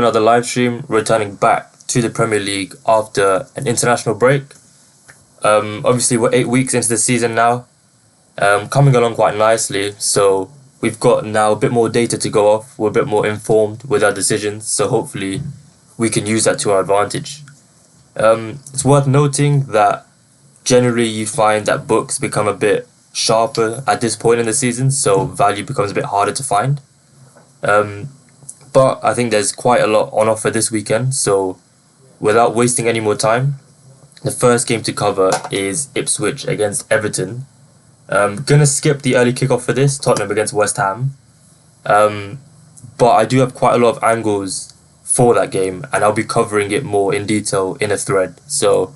Another live stream, returning back to the Premier League after an international break. Obviously, we're 8 weeks into the season now, coming along quite nicely. So we've got now a bit more data to go off. We're a bit more informed with our decisions. So hopefully, we can use that to our advantage. It's worth noting that generally you find that books become a bit sharper at this point in the season, so value becomes a bit harder to find. But I think there's quite a lot on offer this weekend, so without wasting any more time, the first game to cover is Ipswich against Everton. Gonna skip the early kickoff for this, Tottenham against West Ham. But I do have quite a lot of angles for that game, and I'll be covering it more in detail in a thread. So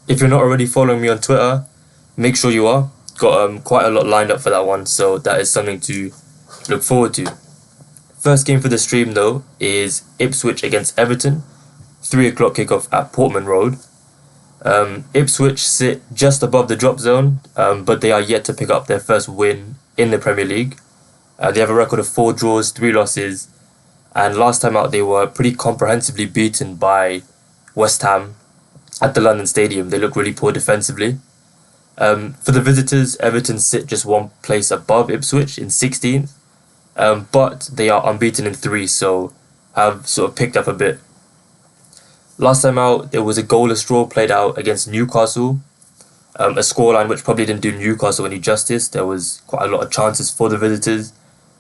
if you're not already following me on Twitter, make sure you are. Got quite a lot lined up for that one, so that is something to look forward to. First game for the stream though is Ipswich against Everton, 3 o'clock kickoff at Portman Road. Ipswich sit just above the drop zone, but they are yet to pick up their first win in the Premier League. They have a record of 4 draws, 3 losses, and last time out they were pretty comprehensively beaten by West Ham at the London Stadium. They look really poor defensively. For the visitors, Everton sit just one place above Ipswich in 16th, but they are unbeaten in 3, so have sort of picked up a bit. Last time out, there was a goalless draw played out against Newcastle, a scoreline which probably didn't do Newcastle any justice. There was quite a lot of chances for the visitors.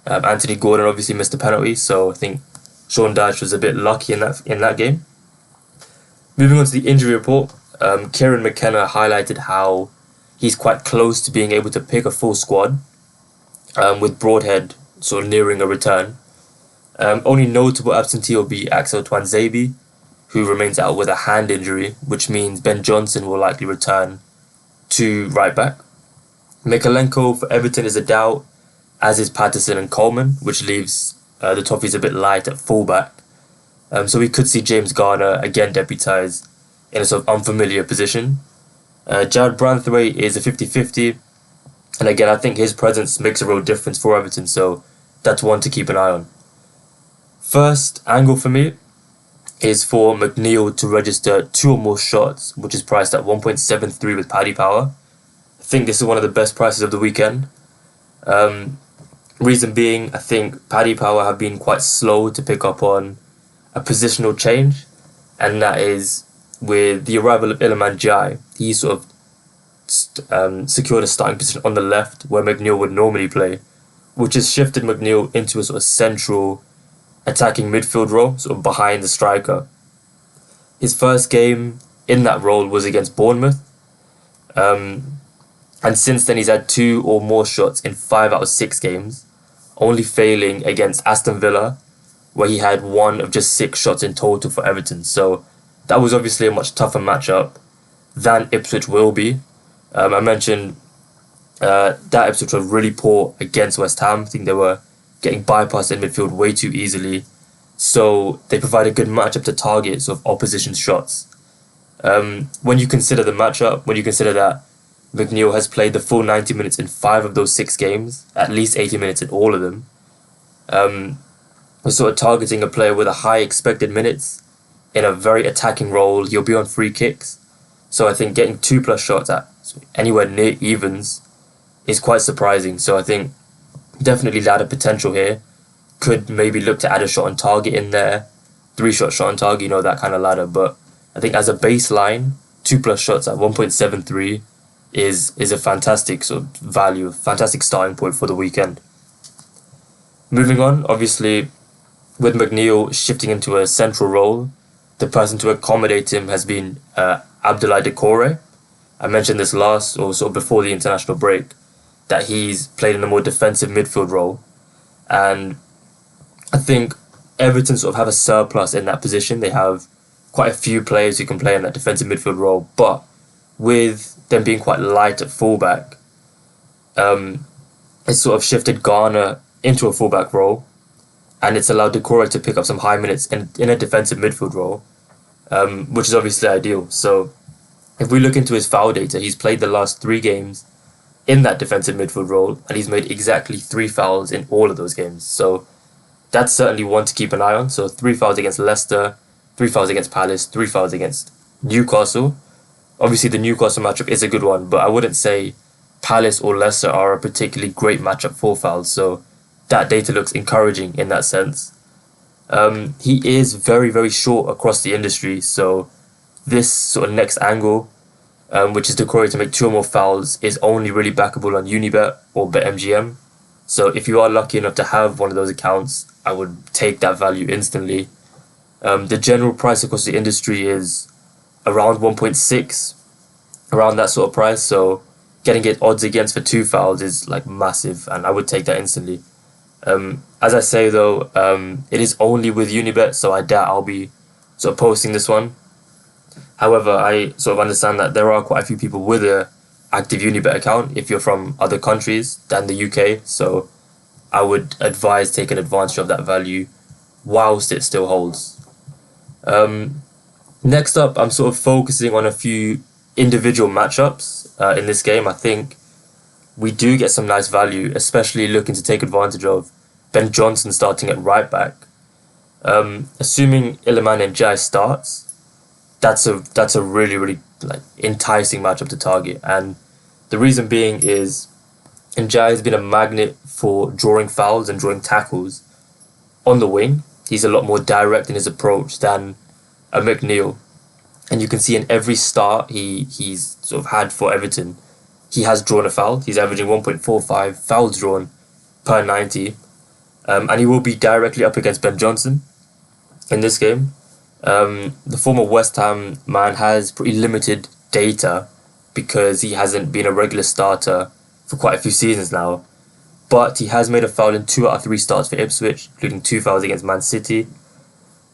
Anthony Gordon obviously missed a penalty, so I think Sean Dyche was a bit lucky in that game. Moving on to the injury report, Kieran McKenna highlighted how he's quite close to being able to pick a full squad, with Broadhead sort of nearing a return. Only notable absentee will be Axel Tuanzebe, who remains out with a hand injury, which means Ben Johnson will likely return to right back. Mikalenko for Everton is a doubt, as is Patterson and Coleman, which leaves the Toffees a bit light at fullback. So we could see James Garner again deputise in a sort of unfamiliar position. Jared Branthwaite is a 50-50, and again I think his presence makes a real difference for Everton, so that's one to keep an eye on. First angle for me is for McNeil to register 2 or more shots, which is priced at 1.73 with Paddy Power. I think this is one of the best prices of the weekend. Reason being, I think Paddy Power have been quite slow to pick up on a positional change, and that is with the arrival of Iliman Ndiaye. He sort of secured a starting position on the left where McNeil would normally play, which has shifted McNeil into a sort of central attacking midfield role, sort of behind the striker. His first game in that role was against Bournemouth, and since then he's had 2 or more shots in 5 out of 6 games, only failing against Aston Villa, where he had 1 of just 6 shots in total for Everton. So that was obviously a much tougher matchup than Ipswich will be. I mentioned that Ipswich were really poor against West Ham. I think they were getting bypassed in midfield way too easily, so they provide a good matchup to target sort of opposition shots. When you consider the matchup, when you consider that McNeil has played the full 90 minutes in 5 of those 6 games, at least 80 minutes in all of them, we're sort of targeting a player with a high expected minutes in a very attacking role. He'll be on free kicks, so I think getting 2+ shots at anywhere near evens is quite surprising. So I think definitely ladder potential here. Could maybe look to add a shot on target in there, 3-shot shot on target, that kind of ladder. But I think as a baseline, 2+ shots at 1.73 is a fantastic sort of value, fantastic starting point for the weekend. Moving on, obviously, with McNeil shifting into a central role, the person to accommodate him has been Abdoulaye Doucouré. I mentioned this last, or sort of before the international break, that he's played in a more defensive midfield role, and I think Everton sort of have a surplus in that position. They have quite a few players who can play in that defensive midfield role, but with them being quite light at fullback, it's sort of shifted Garner into a fullback role, and it's allowed Doucouré to pick up some high minutes in a defensive midfield role, which is obviously ideal. So if we look into his foul data, he's played the last 3 games in that defensive midfield role, and he's made exactly 3 fouls in all of those games. So that's certainly one to keep an eye on. So 3 fouls against Leicester, 3 fouls against Palace, 3 fouls against Newcastle. Obviously, the Newcastle matchup is a good one, but I wouldn't say Palace or Leicester are a particularly great matchup for fouls. So that data looks encouraging in that sense. He is very, very short across the industry. So this sort of next angle, which is Decore to make 2 or more fouls, is only really backable on Unibet or BetMGM. So if you are lucky enough to have one of those accounts, I would take that value instantly. The general price across the industry is around 1.6, around that sort of price. So getting it odds against for 2 fouls is like massive, and I would take that instantly. As I say though, it is only with Unibet, so I doubt I'll be sort of posting this one. However, I sort of understand that there are quite a few people with a active Unibet account if you're from other countries than the UK, so I would advise taking advantage of that value whilst it still holds. Next up, I'm sort of focusing on a few individual matchups in this game. I think we do get some nice value, especially looking to take advantage of Ben Johnson starting at right back. Assuming Iliman Ndiaye starts, that's a really, really like enticing matchup to target, and the reason being is Ndiaye has been a magnet for drawing fouls and drawing tackles on the wing. He's a lot more direct in his approach than a McNeil, and you can see in every start he's sort of had for Everton, he has drawn a foul. He's averaging 1.45 fouls drawn per 90, and he will be directly up against Ben Johnson in this game. The former West Ham man has pretty limited data because he hasn't been a regular starter for quite a few seasons now, but he has made a foul in 2 out of 3 starts for Ipswich, including 2 fouls against Man City,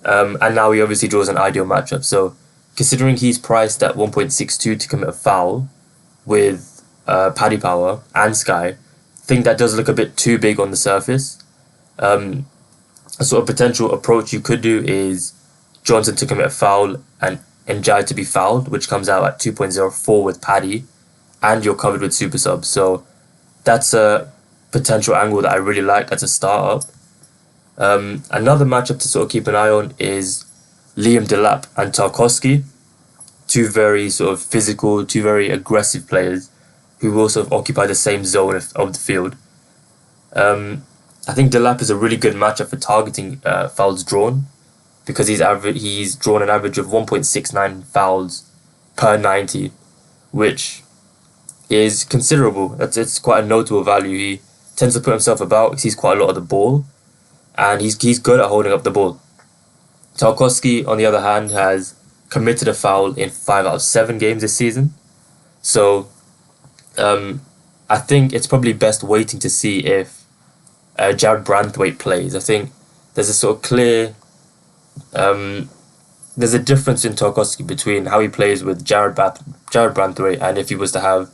and now he obviously draws an ideal matchup. So considering he's priced at 1.62 to commit a foul with Paddy Power and Sky, I think that does look a bit too big on the surface. A sort of potential approach you could do is Johnson to commit a foul and Ndiaye to be fouled, which comes out at 2.04 with Paddy, and you're covered with super subs. So that's a potential angle that I really like as a start up. Another matchup to sort of keep an eye on is Liam Delap and Tarkowski, 2 very sort of physical, 2 very aggressive players who will sort of occupy the same zone of the field. I think Delap is a really good matchup for targeting fouls drawn, because he's drawn an average of 1.69 fouls per 90, which is considerable. It's quite a notable value. He tends to put himself about, he sees quite a lot of the ball, and he's good at holding up the ball. Tarkowski, on the other hand, has committed a foul in 5 out of 7 games this season. So I think it's probably best waiting to see if Jared Branthwaite plays. I think there's a sort of clear... there's a difference in Tarkowski between how he plays with Jared Branthwaite and if he was to have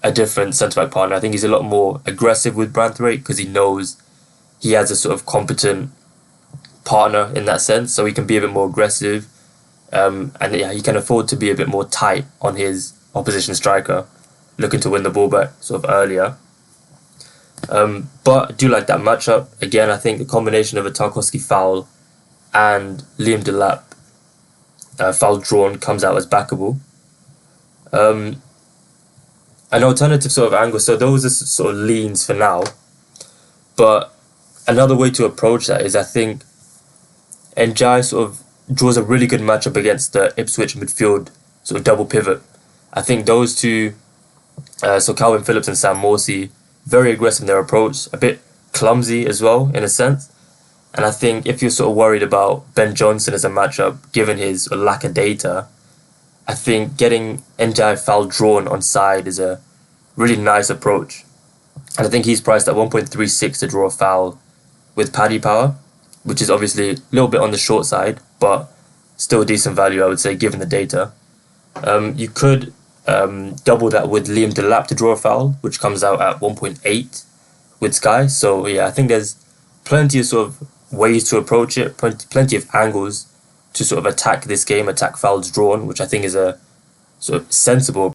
a different centre-back partner. I think he's a lot more aggressive with Branthwaite because he knows he has a sort of competent partner in that sense, so he can be a bit more aggressive, and yeah, he can afford to be a bit more tight on his opposition striker, looking to win the ball back sort of earlier. But I do like that matchup. Again, I think the combination of a Tarkowski foul and Liam Delap foul drawn comes out as backable. An alternative sort of angle, so those are sort of leans for now, but another way to approach that is I think Ndiaye sort of draws a really good matchup against the Ipswich midfield sort of double pivot. I think those two, so Calvin Phillips and Sam Morsey, very aggressive in their approach, a bit clumsy as well in a sense. And I think if you're sort of worried about Ben Johnson as a matchup, given his lack of data, I think getting Ndiaye foul drawn on side is a really nice approach. And I think he's priced at 1.36 to draw a foul with Paddy Power, which is obviously a little bit on the short side, but still a decent value, I would say, given the data. You could double that with Liam Delap to draw a foul, which comes out at 1.8 with Sky. So yeah, I think there's plenty of sort of ways to approach it, plenty of angles to sort of attack this game, attack fouls drawn, which I think is a sort of sensible